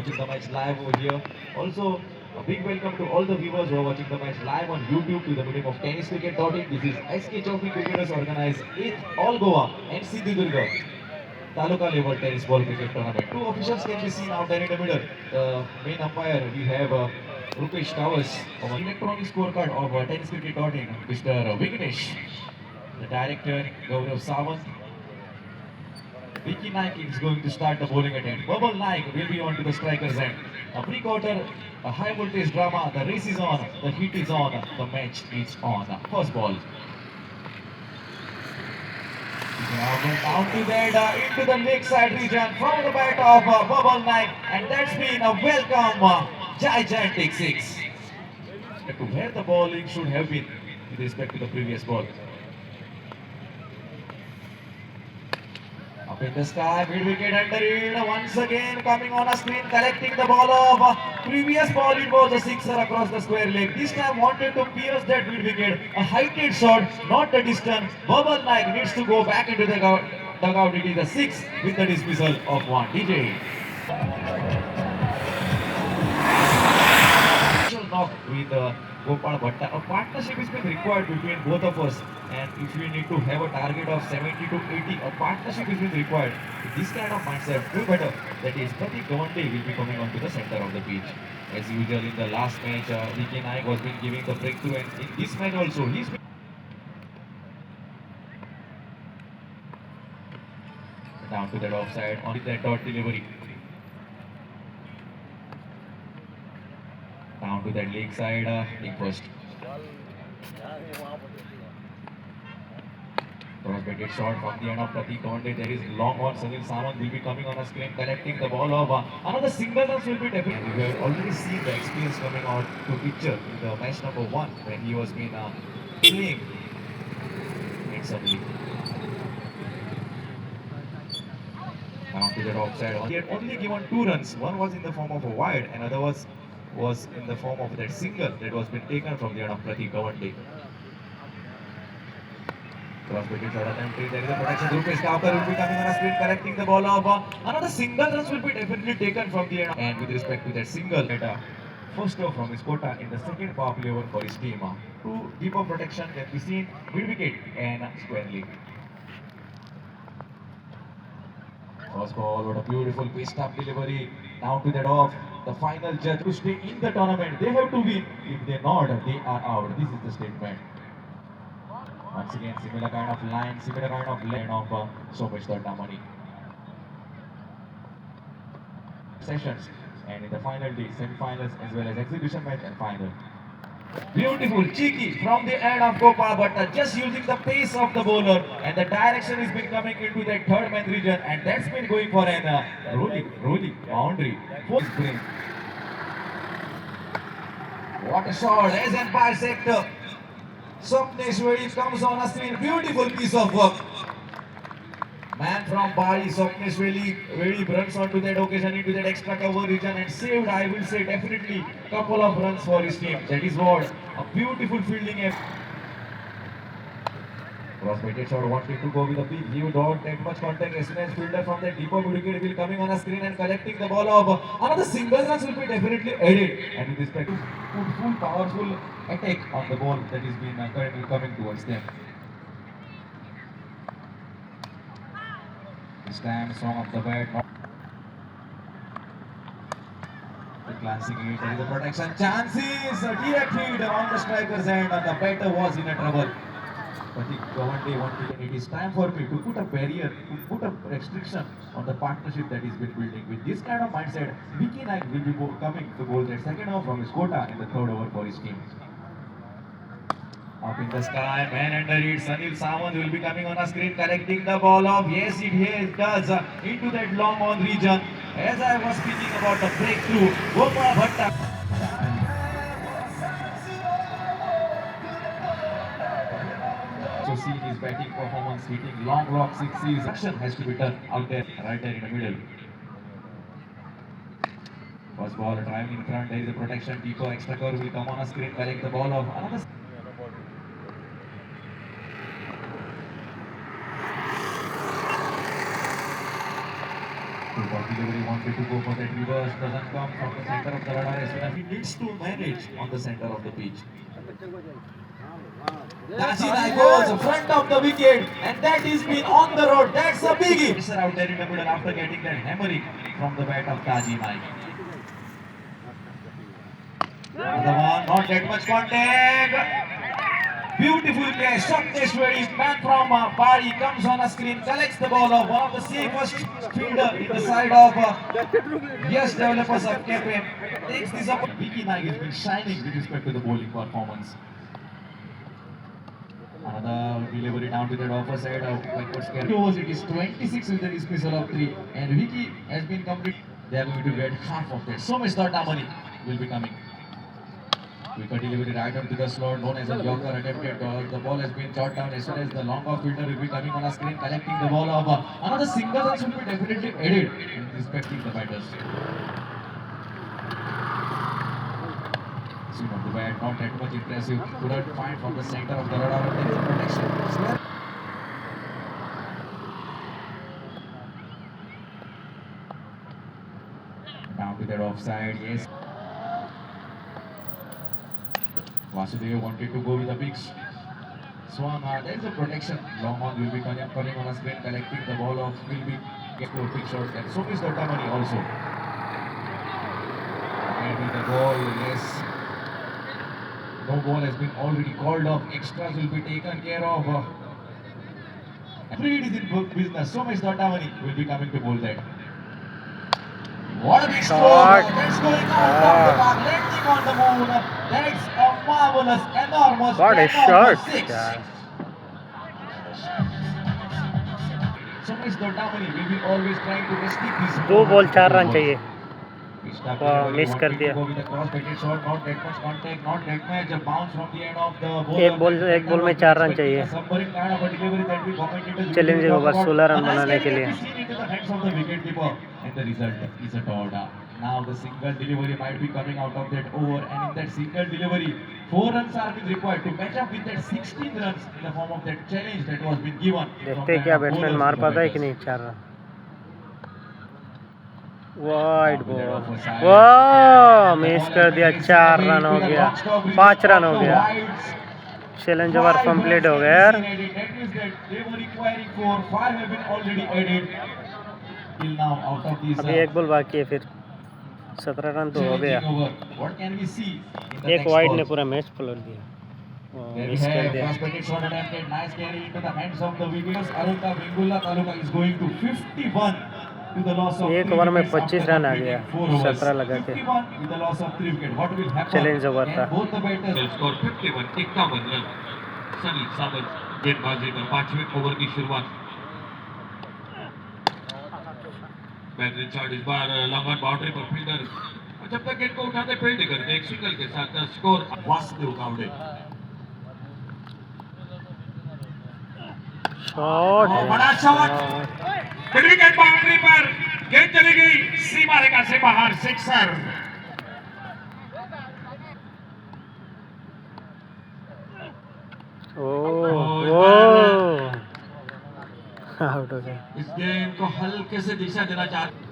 watching the match live over here. Also, a big welcome to all the viewers who are watching the match live on YouTube to the medium of tenniscricket.in. This is SK Trophy Cricketers organized 8th All Goa and Sindhudurga Taluka level tennis ball cricket tournament. Two officials can be seen out there in the middle. The main umpire, we have Rupesh Towers from electronic scorecard of tenniscricket.in, Mr. Vignesh. The director, Gaurav Sawant. Vicky Naik is going to start the bowling attempt. Babal Naik will be on to the striker's end. A pre-quarter, a high voltage drama. The race is on, the heat is on, the match is on. First ball. Down to that, into the leg side region from the bat of Babal Naik, and that's been a welcome gigantic six. To where the bowling should have been with respect to the previous ball. Up in the sky, mid wicket under it, once again coming on a screen, collecting the ball of previous ball. It was a sixer across the square leg. This time wanted to pierce that mid wicket. A heightened shot, not the distance. Babal Naik needs to go back into the dugout. It is a six with the dismissal of one. DJ. Knock with Gopal Bhatta. A partnership is being required between both of us, and if we need to have a target of 70 to 80, a partnership is being required. This kind of mindset, do better. That is, Pratik Gawande will be coming onto the center of the pitch. As usual in the last match, Vicky Naik was been giving the breakthrough, and in this match also, he's been down to that offside on that dot delivery. Down to that leg side, leg first. Cross-batted shot from the end of Pratik Gawande. There is long on. Sunil Samant will be coming on a screen, collecting the ball of another single runs will be definitely. We have already seen the experience coming out to picture in the match number 1 when he was been playing handsomely. Down to that offside. He had only given 2 runs. One was in the form of a wide, and other was in the form of that single that was been taken from the end of Pratik Gawande. Cross-batted shot attempt. There is a protection. Rupesh Thakur will be coming on a screen, collecting the ball of another single runs will be definitely taken from the end. And with respect to that single, first off from his quota in the second power play over for his team. Two deeper protection can be seen mid wicket and square leg. First ball, what a beautiful pitch up delivery. Down to that off. The final judge to stay in the tournament. They have to win. If they not, they are out. This is the statement. Once again, similar kind of line, similar kind of lane of Somesh Dottamani. Sessions, and in the final day, semi-finals as well as exhibition match and final. Beautiful, cheeky from the end of Gopal Bhatta, just using the pace of the bowler, and the direction has been coming into that third man region, and that's been going for an rolling boundary. Fourth spring. What a shot, as Empire sector. Swapnesh Vedi comes on a screen, beautiful piece of work. Man from Bali, Swapnesh Vedi runs onto that occasion into that extra cover region and saved, I will say, definitely couple of runs for his team. That is what a beautiful fielding effort. Cross-batted shot wanted to go with a big view, don't take much contact. Resonance fielder from the deeper wicket will coming on a screen and collecting the ball of another single runs will be definitely added. And with respect to full powerful attack on the ball that is been currently coming towards them. This time strong off the bat. Glancing it, there is a protection. Chances! A direct hit on the striker's end and the batter was in a trouble. Pratik Gawande wanted, it is time for me to put a barrier, to put a restriction on the partnership that is been building. With this kind of mindset, Vicky Naik will be coming to bowl that second over from his quota in the third over for his team. Up in the sky, man under it, Sunil Samant will be coming on a screen, collecting the ball off. Yes, it does, into that long on region. As I was speaking about the breakthrough, Gopal Bhatta. So see his batting performance, hitting long rock sixes. Action has to be done out there, right there in the middle. First ball driving in front, there is a protection. Deeper extra curve will come on a screen, collect the ball off. Another. delivery wanted to go for that reverse, doesn't come from the center of the radar as well as he needs to manage on the center of the pitch. Tajidai goes front of the wicket and that is been on the road. That's a biggie. It's out there in the middle after getting that hammering from the bat of Tajidai. Another one, not that much contact. Beautiful play, Sapteshwari, man from Pari comes on a screen, collects the ball of one of the safest fielder in the side of yes developers of KPM. Takes this up. Vicky Naik has been shining with respect to the bowling performance. Another delivery down to that offer side of backward scare. It is 26 with the dismissal of 3 and Vicky has been complete. They are going to get half of that. So much money will be coming. Quicker delivery right onto the slot, known as a Yorker attempted. The ball has been shot down as soon as the long off fielder will be coming on a screen, collecting the ball of another single runs will be definitely added in respecting the batters. Swing of the bat, not that much impressive. Couldn't find from the center of the radar. There is a protection. Down to their offside, yes. Vasudev wanted to go with a big swung. There is a protection. Long on will be coming on a screen, collecting the ball off. Will be get to a big shot. And so is Dottamani also. Maybe the ball, yes. No ball has been already called off. Extras will be taken care of. Three is in business. So much Dottamani will be coming to bowl that. What a big stroke! That's going out of the park, landing on the moon. That's a marvelous, enormous, What a shot! six. So much Dottamani will be always trying to restrict this. 2 ball 4 run चाहिए. Miss कर दिया. एक ball में 4 run चाहिए. Challenging over 16 run बनाने के लिए. And the result is a order. Now the single delivery might be coming out of that over, and in that single delivery, 4 runs are being required to match up with that 16 runs in the form of that challenge that was been given. देखते क्या batsman मार पाता है कि नहीं. 4 run. Wide ball. वाह, miss कर दिया. 4 रन हो गया. 5 रन हो गया. चैलेंज ओवर कंप्लीट हो गया यार. अभी एक बॉल बाकी है, फिर 17 रन तो हो गया. एक वाइड ने पूरा मैच पलट दिया. मिस कर दिया. एक ओवर में 25 रन आ गया. 17 लगा के. चैलेंज ओवर था. सनी सावंत गेंदबाजी पर 5वें ओवर की शुरुआत. रिचार्ड इस बार लॉन्ग ऑन बाउंड्री पर फील्डर जब तक गेंद को उठाते फील्ड करते एक सिंगल के साथ स्कोर. वासुदेव गावड़े शॉट. बड़ा शॉट. विकेट बाउंड्री पर गेंद चली गई सीमा रेखा से बाहर. सिक्सर. आउट हो गया. इस गेंद को हल्के से दिशा देना चाहते.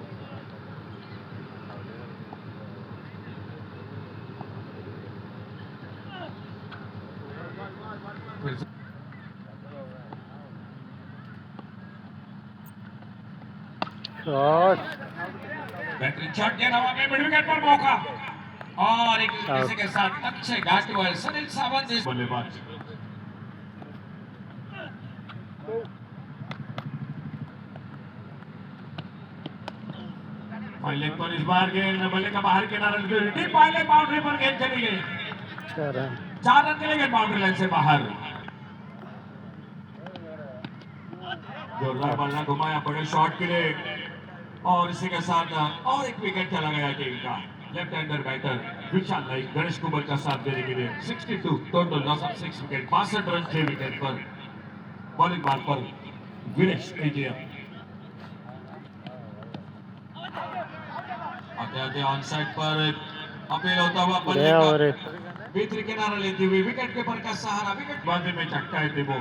शॉट. बेहतरीन शॉट दिया हवा में. मिड विकेट पर मौका और एक दूसरे के साथ अच्छे घाटे वाले सुनील सावंत बल्लेबाज. पहले पर इस बार गेंद बल्ले का बाहर किनारा डीप पहले बाउंड्री पर गेंद चली गई. 4 रन. 4 रन चले गए बाउंड्री लाइन से बाहर. जोरदार बल्ला घुमाया बड़े शॉट के लिए और इसी के साथ और एक विकेट चला गया टीम का. लेफ्ट हैंडर बैटर विशाल नाइक गणेश कुमार का साथ देने के लिए 62 total loss of 6 wicket. 62 run 6 wicket पर बॉलिंग बार पर विनेश एजिया. आते ऑन साइड पर अपील होता हुआ बल्ले और भीतरी किनारा लेते हुए विकेट कीपर का सहारा. विकेट बाजी में चटकाए थे वो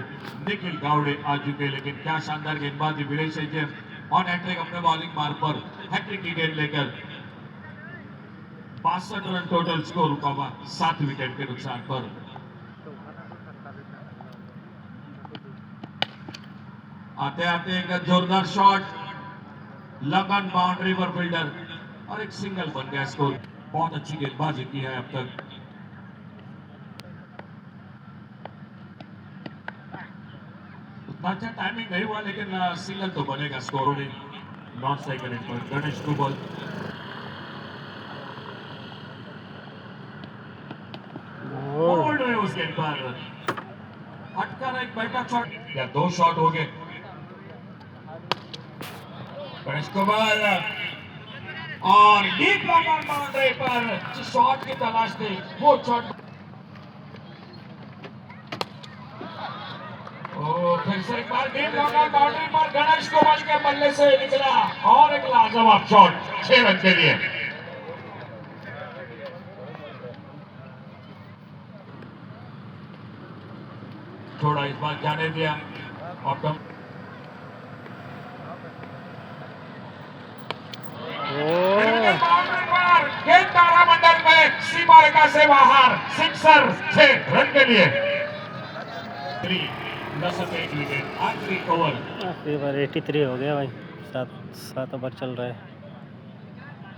निखिल गावड़े आ चुके, लेकिन क्या शानदार गेंदबाजी विनेश एजिया ऑन हैट्रिक अपने बॉलिंग मार्क पर हैट्रिक की गेंद लेकर 62 रन टोटल स्कोर रुका हुआ 7 विकेट के नुकसान पर। आते आते एक जोरदार शॉट, लगन बाउंड्री पर फील्डर और एक सिंगल बन गया स्कोर। बहुत अच्छी गेंदबाजी की है अब तक। उतना अच्छा टाइमिंग नहीं हुआ लेकिन सिंगल तो बनेगा स्कोर ने। नॉट सेकंड पर गणेश कुबल बोल्ड है उस गेंद पर, अटकर एक बैठा शॉट या 2 शॉट हो गए। गणेश कुबल और डीप लॉन्ग बाउंड्री पर जिस शॉट की तलाश थी वो शॉट। फिर से एक बार डीप लॉन्ग बाउंड्री पर गणेश कुबल के बल्ले से निकला और एक लाजवाब शॉट 6 रन के लिए। थोड़ा इस बार जाने दिया ऑप्टम। गेंद तारामंडल में सीमा रेखा से बाहर, सिक्सर 6 रन के लिए। 3 विकेट आखिरी ओवर। आखिरी ओवर 83 हो गया भाई। 7 ओवर चल रहा है।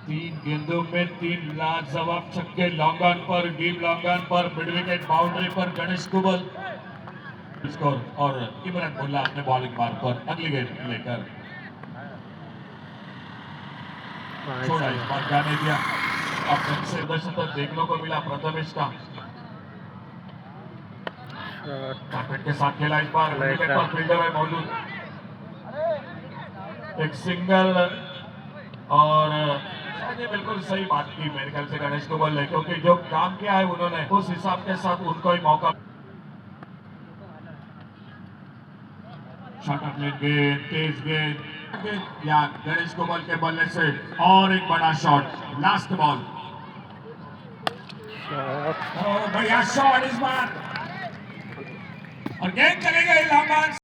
3 गेंदों में 3 लाजवाब छक्के, लॉन्ग ऑन पर, डीप लॉन्ग ऑन पर, मिड विकेट बाउंड्री पर गणेश कुबल स्कोर और इमरान मुल्ला अपने बॉलिंग मार्क पर अगली गेंद लेकर छोड़ा, इस बार जाने दिया। अब से दर्शन तक देखने को मिला प्रथमेश का कार्पेट के साथ खेला। इस बार विकेट पर फील्डर है मौजूद, एक सिंगल और ये बिल्कुल सही बात की मेरे ख्याल से गणेश कुबल ने, क्योंकि जो काम किया है उन्होंने उस हिसाब के साथ उनको ही मौका। शॉट अपने गेंद, तेज गेंद या गणेश कुबल के बल्ले से और एक बड़ा शॉट, लास्ट बॉल। बढ़िया शॉट इस बार और गेंद चले गई लॉन्ग ऑन।